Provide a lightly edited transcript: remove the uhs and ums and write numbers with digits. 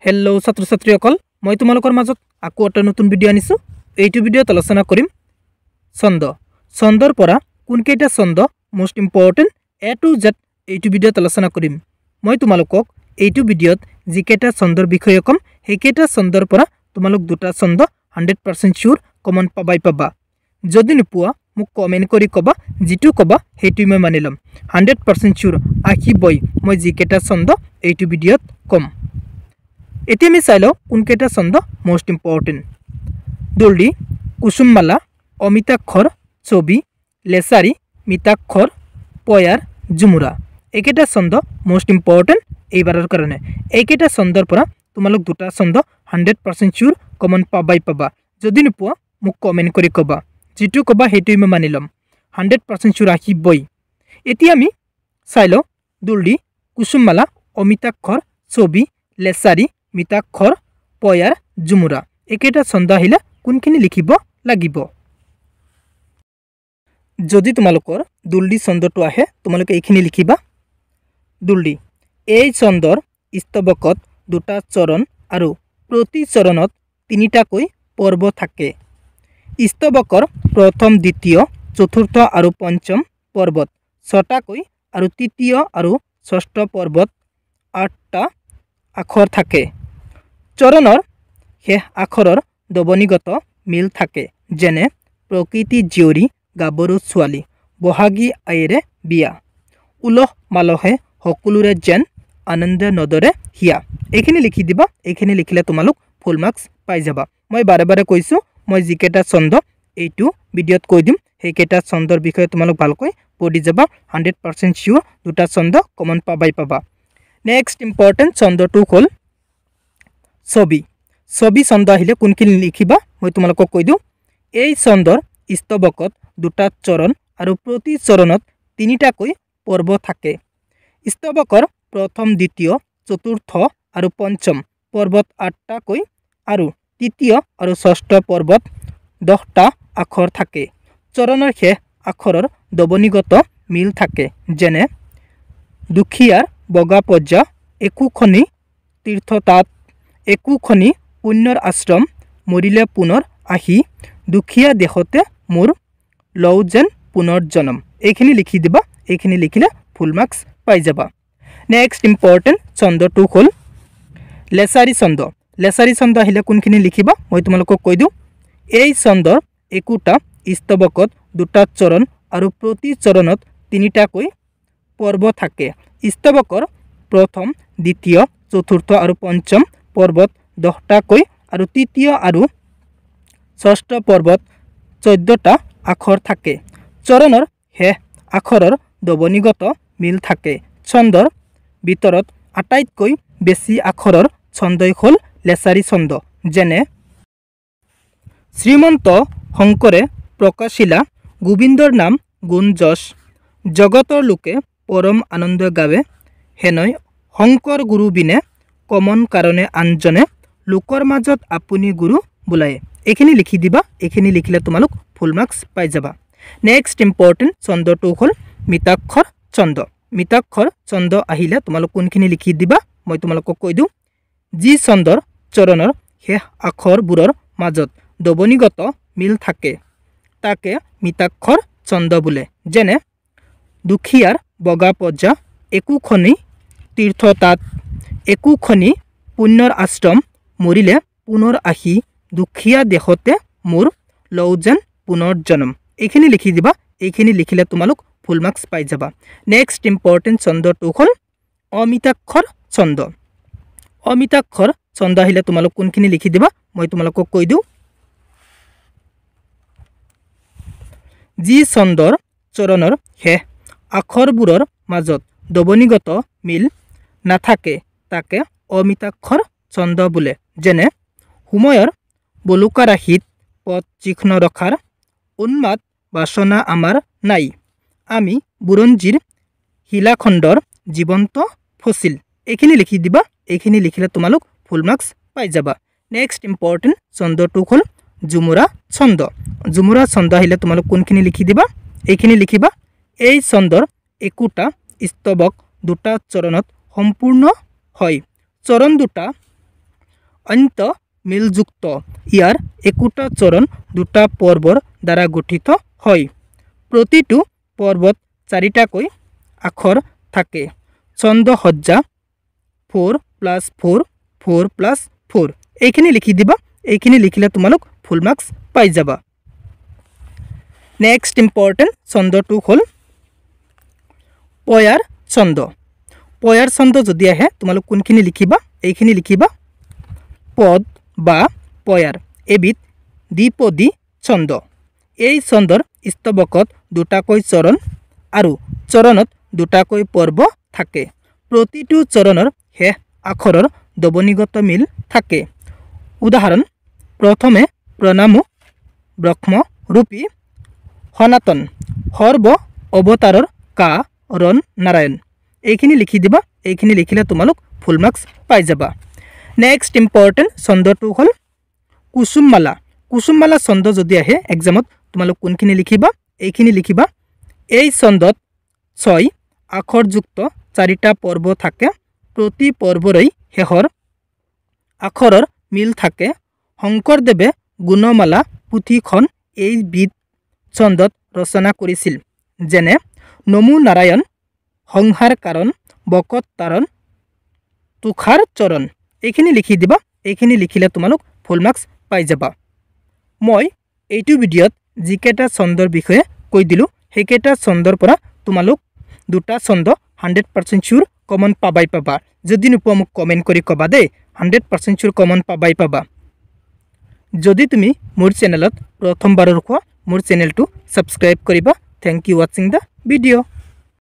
Hello' ছাত্ৰ ছাত্ৰীসকল, মই তোমালোকৰ মাজত আকৌ এটা নতুন ভিডিঅ' আনিছোঁ। এইটো ভিডিঅ'ত আলোচনা কৰিম ছন্দ। ছন্দৰ পৰা কোনকেইটা ছন্দ most important A to Z এইটো ভিডিঅ'ত আলোচনা কৰিম। মই তোমালোকক এইটো ভিডিঅ'ত যিকেইটা ছন্দৰ বিষয়ে ক'ম সেইকেইটা ছন্দৰ পৰা তোমালোক দুটা ছন্দ 100% চিয়'ৰ কমন পাবা। যদি নোপোৱা মোক কমেণ্ট কৰি ক'বা, যিটো ক'বা সেইটোৱে মই মানি ল'ম। 100% চিয়'ৰ আহিবই মই যিকেইটা ছন্দ এইটো ভিডিঅ'ত ক'ম। এতিয়া আমি চাই লওঁ কোনকেইটা ছন্দ মোষ্ট ইম্পৰ্টেণ্ট। দুলদি, কুসুমমালা, অমিতাক্ষৰ, ছবি, লেচাৰী, মিতাক্ষৰ, পয়াৰ, ঝুমুৰা। এইকেইটা ছন্দ মোষ্ট ইম্পৰ্টেণ্ট এইবাৰৰ কাৰণে। এইকেইটা ছন্দৰ পৰা তোমালোক দুটা ছন্দ 100% চিয়'ৰ কমন পাবা। যদি নোপোৱা মোক কমেণ্ট কৰি ক'বা, যিটো ক'বা সেইটোৱে মই মানি ল'ম। 100% চিয়'ৰ আহিবই। এতিয়া আমি চাই লওঁ দুলদি, কুসুমমালা, অমিতাক্ষৰ, ছবি, লেচাৰী, মিতাক্ষৰ, পয়াৰ, ঝুমুৰা। এইকেইটা ছন্দ আহিলে কোনখিনি লিখিব লাগিব। যদি তোমালোকৰ দুলদি ছন্দটো আহে তোমালোকে এইখিনি লিখিবা। দুলদি, এই ছন্দৰ স্তৱকত দুটা চৰণ আৰু প্ৰতি চৰণত তিনিটাকৈ পৰ্ব থাকে। স্তৱকৰ প্ৰথম, দ্বিতীয়, চতুৰ্থ আৰু পঞ্চম পৰ্বত 6টাকৈ আৰু তৃতীয় আৰু ষষ্ঠ পৰ্বত 8টা আখৰ থাকে। চৰণৰ শেষ আখৰৰ দবনিগত মিল থাকে, যেনে প্ৰকৃতি জীয়ৰী গাভৰু ছোৱালী, বহাগী আয়েৰে বিয়া, উলহ মালহে সকলোৰে যেন আনন্দ নদৰে হিয়া। এইখিনি লিখি দিবা। এইখিনি লিখিলে তোমালোক ফুল মাৰ্কছ পাই যাবা। মই বাৰে বাৰে কৈছোঁ, মই যিকেইটা ছন্দ এইটো ভিডিঅ'ত কৈ দিম সেইকেইটা ছন্দৰ বিষয়ে তোমালোক ভালকৈ পঢ়ি যাবা। 100% চিয়'ৰ দুটা ছন্দ কমন পাবা। নেক্সট ইম্পৰ্টেণ্ট ছন্দটো হ'ল ছবি। ছবি ছন্দ আহিলে কোনখিনি লিখিবা মই তোমালোকক কৈ দিওঁ। এই ছন্দৰ স্তৱকত দুটা চৰণ আৰু প্ৰতি চৰণত তিনিটাকৈ পৰ্ব থাকে। স্তৱকৰ প্ৰথম, দ্বিতীয়, চতুৰ্থ আৰু পঞ্চম পৰ্বত 8টাকৈ আৰু তৃতীয় আৰু ষষ্ঠ পৰ্বত 10টা আখৰ থাকে। চৰণৰ শেষ আখৰৰ দবনিগত মিল থাকে, যেনে দুখীয়াৰ বগা পজ্জা, একোখনি তীৰ্থতাত, একোখনি পুণ্যৰ আশ্ৰম, মৰিলে পুনৰ আহি, দুখীয়া দেশতে মোৰ লওঁ যেন পুনৰ জনম। এইখিনি লিখি দিবা। এইখিনি লিখিলে ফুল মাৰ্কছ পাই যাবা। নেক্সট ইম্পৰ্টেণ্ট ছন্দটো হ'ল লেচাৰী ছন্দ। লেচাৰী ছন্দ আহিলে কোনখিনি লিখিবা মই তোমালোকক কৈ দিওঁ। এই ছন্দৰ একোটা স্তৱকত দুটা চৰণ আৰু প্ৰতি চৰণত তিনিটাকৈ পৰ্ব থাকে। স্তৱকৰ প্ৰথম, দ্বিতীয়, চতুৰ্থ আৰু পঞ্চম পৰ্বত 10টাকৈ আৰু তৃতীয় আৰু ষষ্ঠ পৰ্বত 14টা আখৰ থাকে। চৰণৰ শেষ আখৰৰ দবনিগত মিল থাকে। ছন্দৰ ভিতৰত আটাইতকৈ বেছি আখৰৰ ছন্দই হ'ল লেচাৰী ছন্দ, যেনে শ্ৰীমন্ত শংকৰে প্ৰকাশিলা গোবিন্দৰ নাম গুণ যশ, জগতৰ লোকে পৰম আনন্দ গাৱে, হেনয় শংকৰ গুৰু বিনে কমন কাৰণে আনজনে, লোকৰ মাজত আপুনি গুৰু বোলায়ে। এইখিনি লিখি দিবা। এইখিনি লিখিলে তোমালোক ফুল মাৰ্কছ পাই যাবা। নেক্সট ইম্পৰ্টেণ্ট ছন্দটো হ'ল মিতাক্ষৰ ছন্দ। মিতাক্ষৰ ছন্দ আহিলে তোমালোক কোনখিনি লিখি দিবা মই তোমালোকক কৈ দিওঁ। যি ছন্দৰ চৰণৰ শেষ আখৰবোৰৰ মাজত দবনিগত মিল থাকে তাকে মিতাক্ষৰ ছন্দ বোলে, যেনে দুখীয়াৰ বগা পজ্জা, একোখনি তীৰ্থতাত, একোখনি পুণ্যৰ আশ্ৰম, মৰিলে পুনৰ আহি, দুখীয়া দেশতে মোৰ লওঁ যেন পুনৰ জনম। এইখিনি লিখি দিবা। এইখিনি লিখিলে তোমালোক ফুল মাৰ্কছ পাই যাবা। নেক্সট ইম্পৰ্টেণ্ট ছন্দটো হ'ল অমিতাক্ষৰ ছন্দ। অমিতাক্ষৰ ছন্দ আহিলে তোমালোক কোনখিনি লিখি দিবা মই তোমালোকক কৈ দিওঁ। যি ছন্দৰ চৰণৰ শেষ আখৰবোৰৰ মাজত দবনিগত মিল নাথাকে তাকে অমিতাক্ষৰ ছন্দ বোলে, যেনে সময়ৰ বলুকা ৰাশিত পথ চিহ্ন ৰখাৰ উন্মাদ বাসনা আমাৰ নাই, আমি বুৰঞ্জীৰ শিলাখণ্ডৰ জীৱন্ত ফচিল। এইখিনি লিখি দিবা। এইখিনি লিখিলে তোমালোক ফুল মাৰ্কছ পাই যাবা। নেক্সট ইম্পৰ্টেণ্ট ছন্দটো হ'ল ঝুমুৰা ছন্দ। ঝুমুৰা ছন্দ আহিলে তোমালোক কোনখিনি লিখি দিবা। এইখিনি লিখিবা। এই ছন্দৰ একোটা স্তৱক দুটা চৰণত সম্পূৰ্ণ হয়। চৰণ দুটা অন্ত মিলযুক্ত ইয়াৰ একোটা চৰণ দুটা পৰ্বৰ দ্বাৰা গঠিত হয় প্ৰতিটো পৰ্বত চাৰিটাকৈ আখৰ থাকে ছন্দ সজ্জা 4 + 4 4 + 4 এইখিনি লিখি দিবা এইখিনি লিখিলে তোমালোক ফুল মার্কস পাই যাবা নেক্সট ইম্পর্টেন্ট ছন্দটো হল পয়াৰ ছন্দ যদি আহে তোমালোক কোনখিনি লিখিবা এইখিনি লিখিবা পদ বা পয়াৰ এবিধ দ্বিপদী ছন্দ এই ছন্দৰ স্তবকত দুটাকৈ চৰণ আৰু চৰণত দুটাকৈ পৰ্ব থাকে প্ৰতিটো চৰণৰ শেষ আখৰৰ দবনিগত মিল থাকে উদাহৰণ প্ৰথমে প্ৰণামু ব্ৰহ্ম ৰূপী সনাতন সৰ্ব অৱতাৰৰ কা ৰণ নাৰায়ণ এইখিনি লিখি দিবা এইখিনি লিখিলে তোমালোক ফুল মার্কস পাই যাবা নেক্সট ইম্পর্টেন্ট ছন্দটো হল কুসুমমালা ছন্দ যদি আহে এক্সামত তোমালোক কোনখিনি লিখিবা এইখিনি লিখিবা এই ছন্দত 6 আখৰযুক্ত 4টা পৰ্ব থাকে প্ৰতি পৰ্বৰেই শেষৰ আখৰৰ মিল থাকে শংকৰদেৱে গুণমালা পুথিখন এই বিধ ছন্দত ৰচনা কৰিছিল যেনে নমো নাৰায়ণ সংহাৰ কাৰণ বকত তাৰণ তুখাৰ চৰণ এইখিনি লিখি দিবা এইখিনি লিখিলে তোমালোক ফুল মাৰ্কস পাই যাবা মই এইটো ভিডিঅত যিকেটা ছন্দৰ বিষয়ে কৈ দিলো সেইকেটা ছন্দৰ পৰা তোমালোক দুটা ছন্দ 100% শিওৰ কমন পাবাই পাবা যদি নোপোৱা মোক কমেন্ট কৰি কবা দে 100% শিওৰ কমন পাবাই পাবা যদি তুমি মোৰ চেনেলত প্ৰথমবাৰৰ কোৱা মোৰ চেনেলটো সাবস্ক্ৰাইব কৰিবা thank you watching the video